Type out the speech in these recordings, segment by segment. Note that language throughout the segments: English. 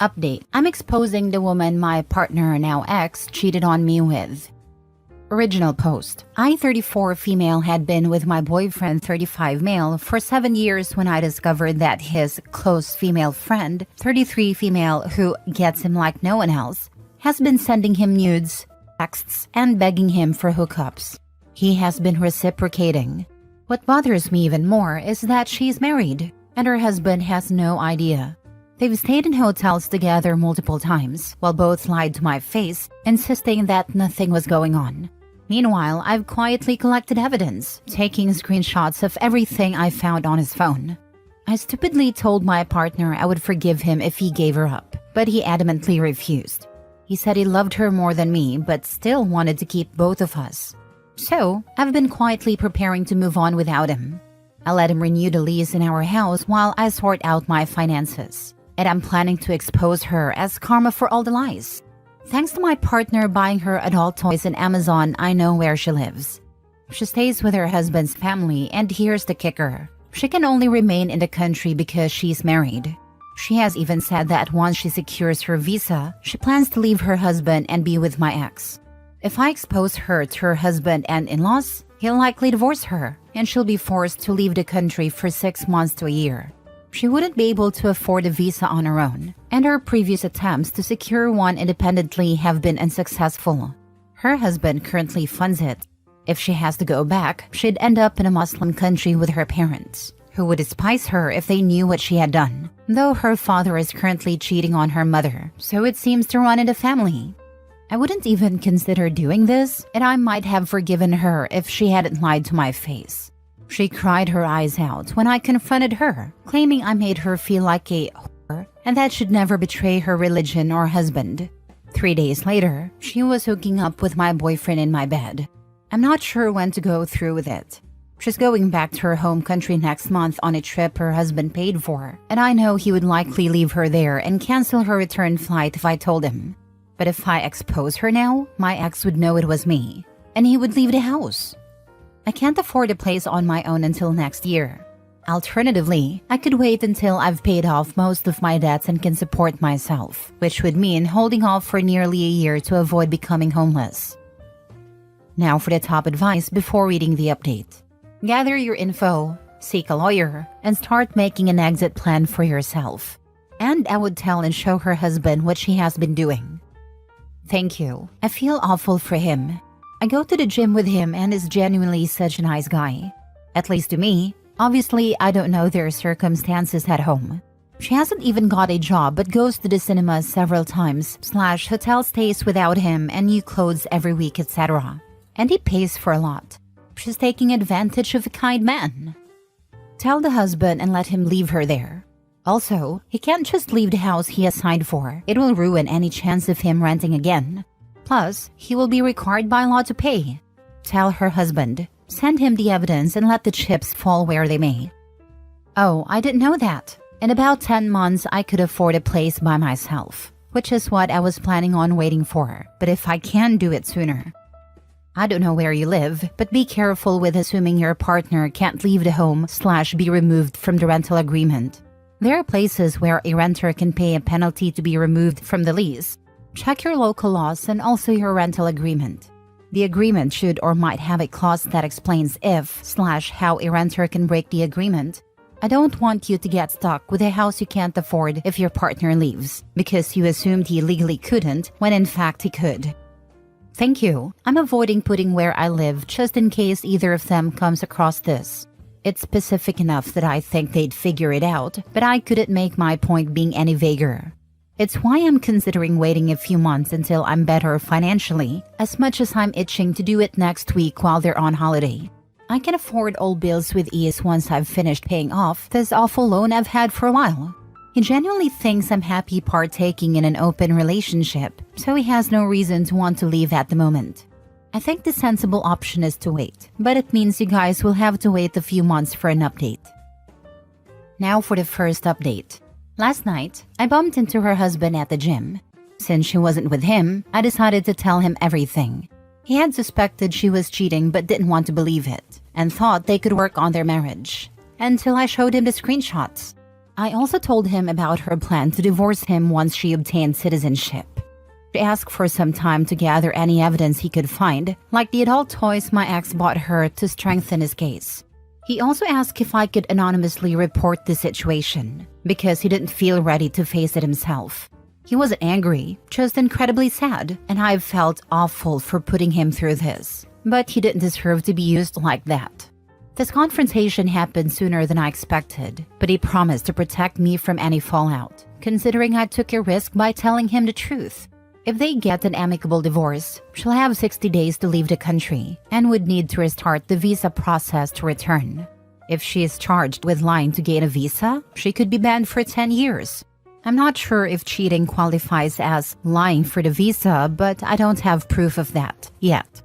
Update. I'm exposing the woman my partner, now ex, cheated on me with. Original post. I, 34 female, had been with my boyfriend, 35 male, for 7 years when I discovered that his close female friend, 33 female, who gets him like no one else, has been sending him nudes, texts, and begging him for hookups. He has been reciprocating. What bothers me even more is that she's married, and her husband has no idea. They've stayed in hotels together multiple times, while both lied to my face, insisting that nothing was going on. Meanwhile, I've quietly collected evidence, taking screenshots of everything I found on his phone. I stupidly told my partner I would forgive him if he gave her up, but he adamantly refused. He said he loved her more than me, but still wanted to keep both of us. So, I've been quietly preparing to move on without him. I let him renew the lease in our house while I sort out my finances. And I'm planning to expose her as karma for all the lies. Thanks to my partner buying her adult toys in Amazon, I know where she lives. She stays with her husband's family, and here's the kicker. She can only remain in the country because she's married. She has even said that once she secures her visa, she plans to leave her husband and be with my ex. If I expose her to her husband and in-laws, he'll likely divorce her, and she'll be forced to leave the country for 6 months to a year. She wouldn't be able to afford a visa on her own, and her previous attempts to secure one independently have been unsuccessful. Her husband currently funds it. If she has to go back, she'd end up in a Muslim country with her parents, who would despise her if they knew what she had done, though her father is currently cheating on her mother, so it seems to run in the family. I wouldn't even consider doing this, and I might have forgiven her if she hadn't lied to my face. She cried her eyes out when I confronted her, claiming I made her feel like a whore and that she'd never betray her religion or husband. 3 days later, she was hooking up with my boyfriend in my bed. I'm not sure when to go through with it. She's going back to her home country next month on a trip her husband paid for, and I know he would likely leave her there and cancel her return flight if I told him. But if I expose her now, my ex would know it was me, and he would leave the house. I can't afford a place on my own until next year. Alternatively, I could wait until I've paid off most of my debts and can support myself, which would mean holding off for nearly a year to avoid becoming homeless. Now for the top advice before reading the update. Gather your info, seek a lawyer, and start making an exit plan for yourself. And I would tell and show her husband what she has been doing. Thank you. I feel awful for him. I go to the gym with him and is genuinely such a nice guy. At least to me. Obviously, I don't know their circumstances at home. She hasn't even got a job but goes to the cinema several times, / hotel stays without him and new clothes every week, etc. And he pays for a lot. She's taking advantage of a kind man. Tell the husband and let him leave her there. Also, he can't just leave the house he has signed for. It will ruin any chance of him renting again. Plus, he will be required by law to pay. Tell her husband. Send him the evidence and let the chips fall where they may. Oh, I didn't know that. In about 10 months, I could afford a place by myself, which is what I was planning on waiting for, but if I can do it sooner. I don't know where you live, but be careful with assuming your partner can't leave the home / be removed from the rental agreement. There are places where a renter can pay a penalty to be removed from the lease. Check your local laws and also your rental agreement. The agreement should or might have a clause that explains if / how a renter can break the agreement. I don't want you to get stuck with a house you can't afford if your partner leaves, because you assumed he legally couldn't when in fact he could. Thank you. I'm avoiding putting where I live just in case either of them comes across this. It's specific enough that I think they'd figure it out, but I couldn't make my point being any vaguer. It's why I'm considering waiting a few months until I'm better financially, as much as I'm itching to do it next week while they're on holiday. I can afford all bills with ease once I've finished paying off this awful loan I've had for a while. He genuinely thinks I'm happy partaking in an open relationship, so he has no reason to want to leave at the moment. I think the sensible option is to wait, but it means you guys will have to wait a few months for an update. Now for the first update. Last night, I bumped into her husband at the gym. Since she wasn't with him, I decided to tell him everything. He had suspected she was cheating but didn't want to believe it, and thought they could work on their marriage. Until I showed him the screenshots. I also told him about her plan to divorce him once she obtained citizenship. She asked for some time to gather any evidence he could find, like the adult toys my ex bought her to strengthen his case. He also asked if I could anonymously report the situation, because he didn't feel ready to face it himself. He wasn't angry, just incredibly sad, and I felt awful for putting him through this. But he didn't deserve to be used like that. This confrontation happened sooner than I expected, but he promised to protect me from any fallout, considering I took a risk by telling him the truth. If they get an amicable divorce, she'll have 60 days to leave the country and would need to restart the visa process to return. If she is charged with lying to gain a visa, she could be banned for 10 years. I'm not sure if cheating qualifies as lying for the visa, but I don't have proof of that yet.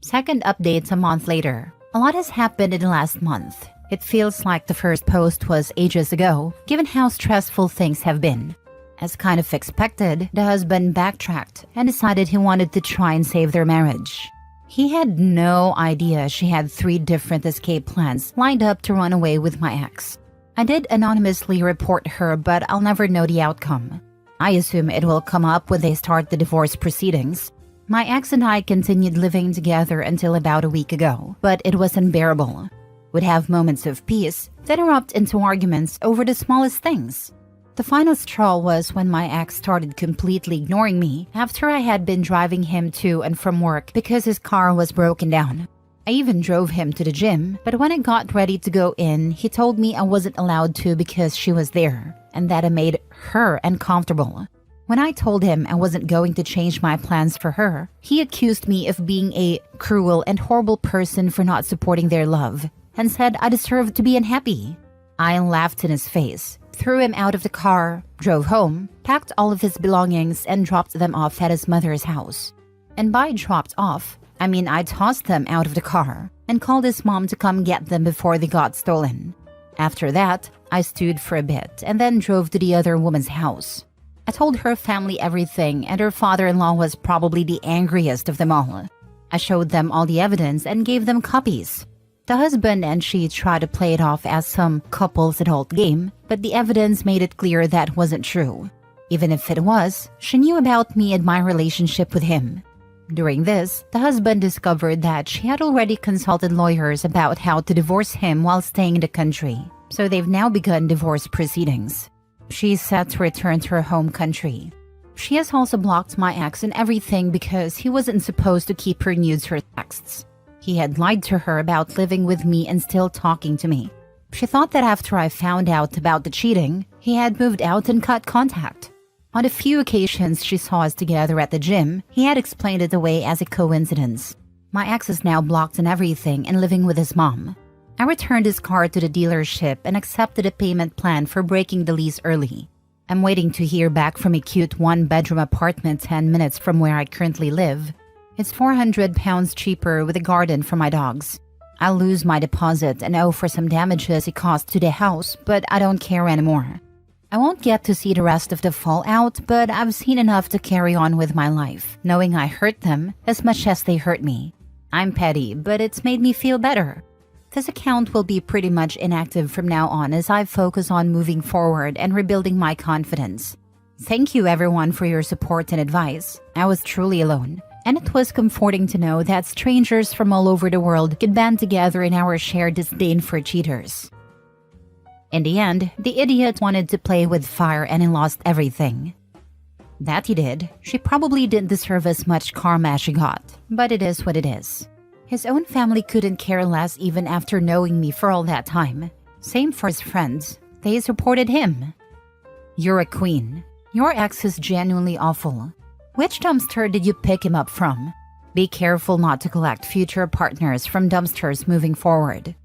Second update's a month later. A lot has happened in the last month. It feels like the first post was ages ago, given how stressful things have been. As kind of expected, the husband backtracked and decided he wanted to try and save their marriage. He had no idea she had 3 different escape plans lined up to run away with my ex. I did anonymously report her, but I'll never know the outcome. I assume it will come up when they start the divorce proceedings. My ex and I continued living together until about a week ago, but it was unbearable. We'd have moments of peace, then erupt into arguments over the smallest things. The final straw was when my ex started completely ignoring me after I had been driving him to and from work because his car was broken down. I even drove him to the gym, but when I got ready to go in, he told me I wasn't allowed to because she was there, and that I made her uncomfortable. When I told him I wasn't going to change my plans for her, he accused me of being a cruel and horrible person for not supporting their love, and said I deserved to be unhappy. I laughed in his face, threw him out of the car, drove home, packed all of his belongings, and dropped them off at his mother's house. And by dropped off, I mean I tossed them out of the car and called his mom to come get them before they got stolen. After that, I stewed for a bit and then drove to the other woman's house. I told her family everything, and her father-in-law was probably the angriest of them all. I showed them all the evidence and gave them copies. The husband and she tried to play it off as some couple's adult game, but the evidence made it clear that wasn't true. Even if it was, she knew about me and my relationship with him. During this, the husband discovered that she had already consulted lawyers about how to divorce him while staying in the country, so they've now begun divorce proceedings. She's set to return to her home country. She has also blocked my ex and everything because he wasn't supposed to keep her nudes or texts. He had lied to her about living with me and still talking to me. She thought that after I found out about the cheating, he had moved out and cut contact. On a few occasions she saw us together at the gym, he had explained it away as a coincidence. My ex is now blocked and everything and living with his mom. I returned his car to the dealership and accepted a payment plan for breaking the lease early. I'm waiting to hear back from a cute 1-bedroom apartment 10 minutes from where I currently live. It's £400 cheaper with a garden for my dogs. I'll lose my deposit and owe for some damages it cost to the house, but I don't care anymore. I won't get to see the rest of the fallout, but I've seen enough to carry on with my life, knowing I hurt them as much as they hurt me. I'm petty, but it's made me feel better. This account will be pretty much inactive from now on as I focus on moving forward and rebuilding my confidence. Thank you everyone for your support and advice. I was truly alone, and it was comforting to know that strangers from all over the world could band together in our shared disdain for cheaters. In the end, the idiot wanted to play with fire and he lost everything. That he did. She probably didn't deserve as much karma as she got, but it is what it is. His own family couldn't care less even after knowing me for all that time. Same for his friends. They supported him. You're a queen. Your ex is genuinely awful. Which dumpster did you pick him up from? Be careful not to collect future partners from dumpsters moving forward.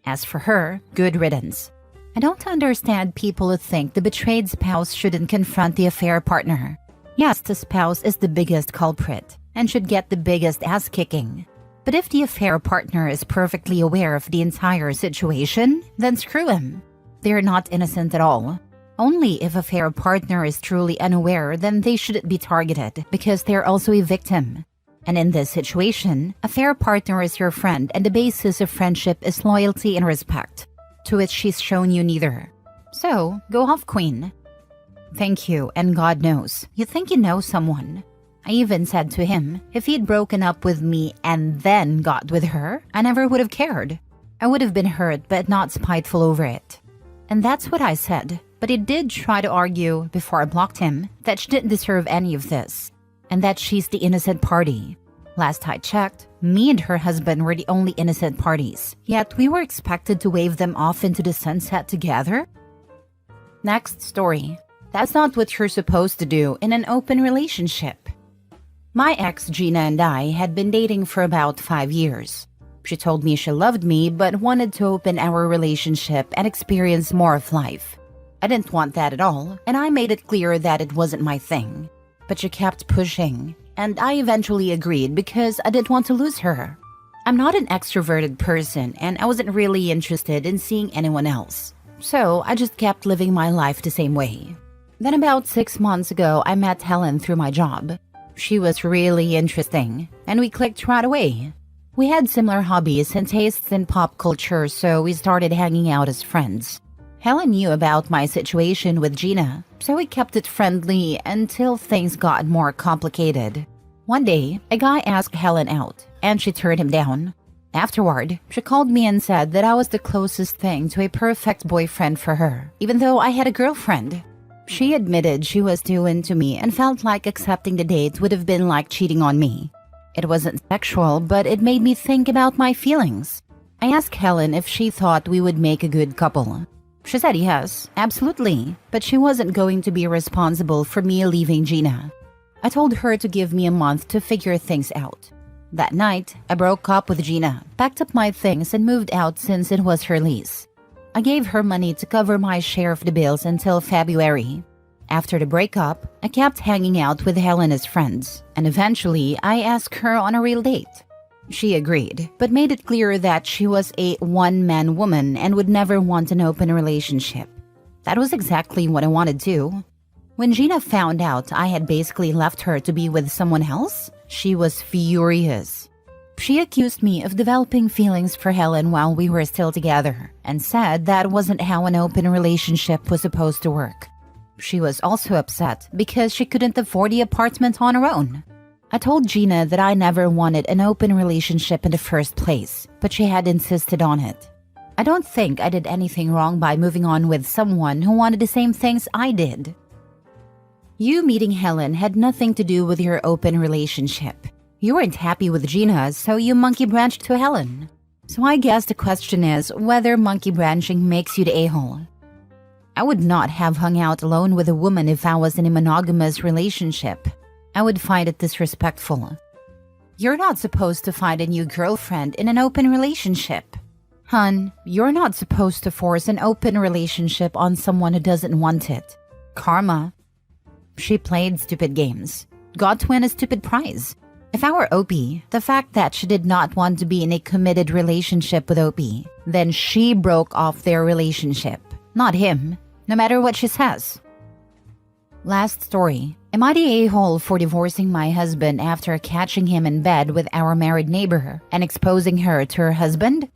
As for her, good riddance. I don't understand people who think the betrayed spouse shouldn't confront the affair partner. Yes, the spouse is the biggest culprit and should get the biggest ass kicking. But if the affair partner is perfectly aware of the entire situation, then screw him. They're not innocent at all. Only if affair partner is truly unaware, then they shouldn't be targeted because they're also a victim. And in this situation, affair partner is your friend and the basis of friendship is loyalty and respect, to which she's shown you neither. So, go off, queen. Thank you, and God knows, you think you know someone. I even said to him, if he'd broken up with me and then got with her, I never would have cared. I would have been hurt but not spiteful over it. And that's what I said, but he did try to argue, before I blocked him, that she didn't deserve any of this, and that she's the innocent party. Last I checked, me and her husband were the only innocent parties, yet we were expected to wave them off into the sunset together? Next story. That's not what you're supposed to do in an open relationship. My ex Gina and I had been dating for about 5 years. She told me she loved me but wanted to open our relationship and experience more of life. I didn't want that at all, and I made it clear that it wasn't my thing. But she kept pushing, and I eventually agreed because I didn't want to lose her. I'm not an extroverted person, and I wasn't really interested in seeing anyone else. So I just kept living my life the same way. Then about 6 months ago, I met Helen through my job. She was really interesting, and we clicked right away. We had similar hobbies and tastes in pop culture, so we started hanging out as friends. Helen knew about my situation with Gina, so we kept it friendly until things got more complicated. One day, a guy asked Helen out, and she turned him down. Afterward, she called me and said that I was the closest thing to a perfect boyfriend for her, even though I had a girlfriend. She admitted she was too into me and felt like accepting the date would have been like cheating on me. It wasn't sexual, but it made me think about my feelings. I asked Helen if she thought we would make a good couple. She said yes, absolutely, but she wasn't going to be responsible for me leaving Gina. I told her to give me a month to figure things out. That night, I broke up with Gina, packed up my things, and moved out since it was her lease. I gave her money to cover my share of the bills until February. After the breakup, I kept hanging out with Helen as friends, and eventually I asked her on a real date. She agreed, but made it clear that she was a one-man woman and would never want an open relationship. That was exactly what I wanted too. When Gina found out I had basically left her to be with someone else, she was furious. She accused me of developing feelings for Helen while we were still together, and said that wasn't how an open relationship was supposed to work. She was also upset because she couldn't afford the apartment on her own. I told Gina that I never wanted an open relationship in the first place, but she had insisted on it. I don't think I did anything wrong by moving on with someone who wanted the same things I did. You meeting Helen had nothing to do with your open relationship. You weren't happy with Gina, so you monkey branched to Helen. So I guess the question is whether monkey branching makes you the a-hole. I would not have hung out alone with a woman if I was in a monogamous relationship. I would find it disrespectful. You're not supposed to find a new girlfriend in an open relationship. Hun, you're not supposed to force an open relationship on someone who doesn't want it. Karma. She played stupid games. Got to win a stupid prize. If I were Opie, the fact that she did not want to be in a committed relationship with Opie, then she broke off their relationship, not him, no matter what she says. Last story. Am I the a-hole for divorcing my husband after catching him in bed with our married neighbor and exposing her to her husband?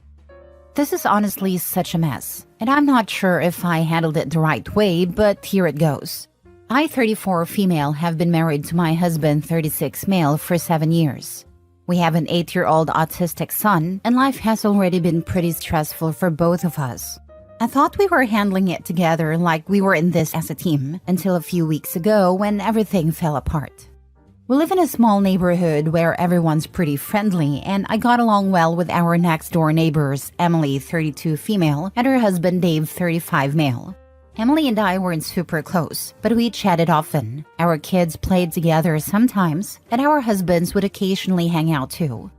This is honestly such a mess, and I'm not sure if I handled it the right way, but here it goes. I, 34 female, have been married to my husband, 36 male, for 7 years. We have an 8-year-old autistic son, and life has already been pretty stressful for both of us. I thought we were handling it together like we were in this as a team, until a few weeks ago when everything fell apart. We live in a small neighborhood where everyone's pretty friendly, and I got along well with our next-door neighbors, Emily, 32 female, and her husband, Dave, 35 male. Emily and I weren't super close, but we chatted often. Our kids played together sometimes, and our husbands would occasionally hang out too.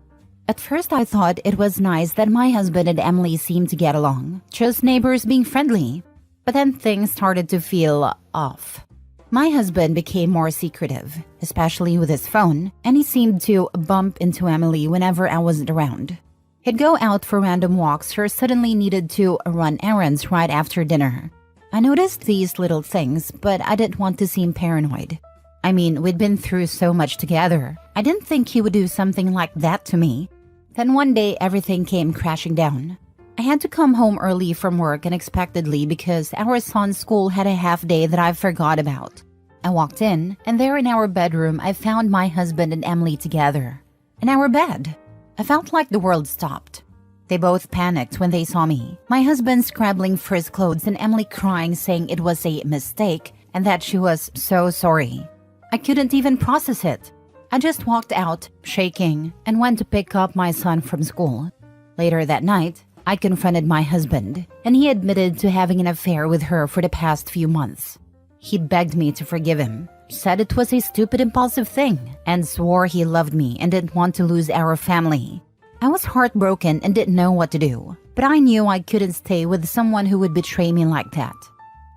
At first I thought it was nice that my husband and Emily seemed to get along, just neighbors being friendly. But then things started to feel off. My husband became more secretive, especially with his phone, and he seemed to bump into Emily whenever I wasn't around. He'd go out for random walks or suddenly needed to run errands right after dinner. I noticed these little things, but I didn't want to seem paranoid. I mean, we'd been through so much together. I didn't think he would do something like that to me. Then one day, everything came crashing down. I had to come home early from work unexpectedly because our son's school had a half day that I forgot about. I walked in, and there in our bedroom, I found my husband and Emily together. In our bed. I felt like the world stopped. They both panicked when they saw me. My husband scrabbling for his clothes and Emily crying, saying it was a mistake and that she was so sorry. I couldn't even process it. I just walked out, shaking, and went to pick up my son from school. Later that night, I confronted my husband, and he admitted to having an affair with her for the past few months. He begged me to forgive him, said it was a stupid impulsive thing, and swore he loved me and didn't want to lose our family. I was heartbroken and didn't know what to do, but I knew I couldn't stay with someone who would betray me like that.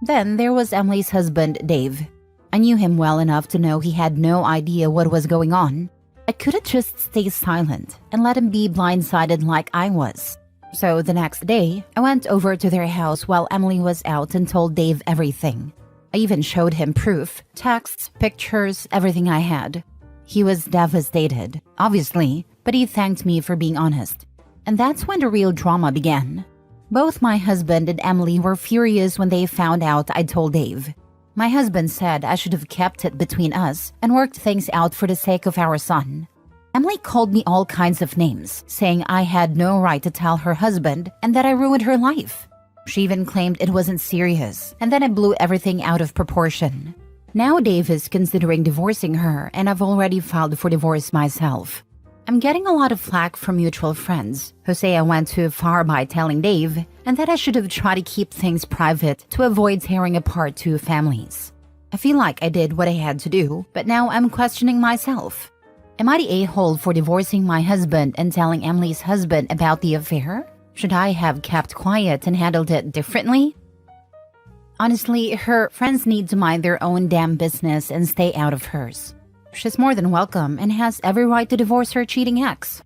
Then there was Emily's husband, Dave. I knew him well enough to know he had no idea what was going on. I couldn't just stay silent and let him be blindsided like I was. So the next day, I went over to their house while Emily was out and told Dave everything. I even showed him proof, texts, pictures, everything I had. He was devastated, obviously, but he thanked me for being honest. And that's when the real drama began. Both my husband and Emily were furious when they found out I told Dave. My husband said I should have kept it between us and worked things out for the sake of our son. Emily called me all kinds of names, saying I had no right to tell her husband and that I ruined her life. She even claimed it wasn't serious, and then I blew everything out of proportion. Now Dave is considering divorcing her, and I've already filed for divorce myself. I'm getting a lot of flack from mutual friends who say I went too far by telling Dave and that I should have tried to keep things private to avoid tearing apart two families. I feel like I did what I had to do, but now I'm questioning myself. Am I the a-hole for divorcing my husband and telling Emily's husband about the affair? Should I have kept quiet and handled it differently? Honestly, her friends need to mind their own damn business and stay out of hers. She's more than welcome and has every right to divorce her cheating ex.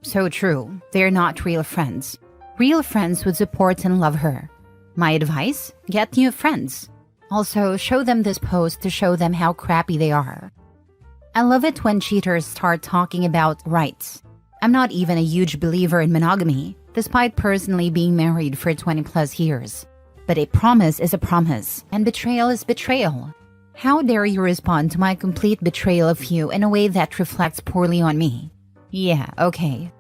So true, they're not real friends. Real friends would support and love her. My advice? Get new friends. Also, show them this post to show them how crappy they are. I love it when cheaters start talking about rights. I'm not even a huge believer in monogamy, despite personally being married for 20 plus years. But a promise is a promise, and betrayal is betrayal. How dare you respond to my complete betrayal of you in a way that reflects poorly on me? Yeah, okay,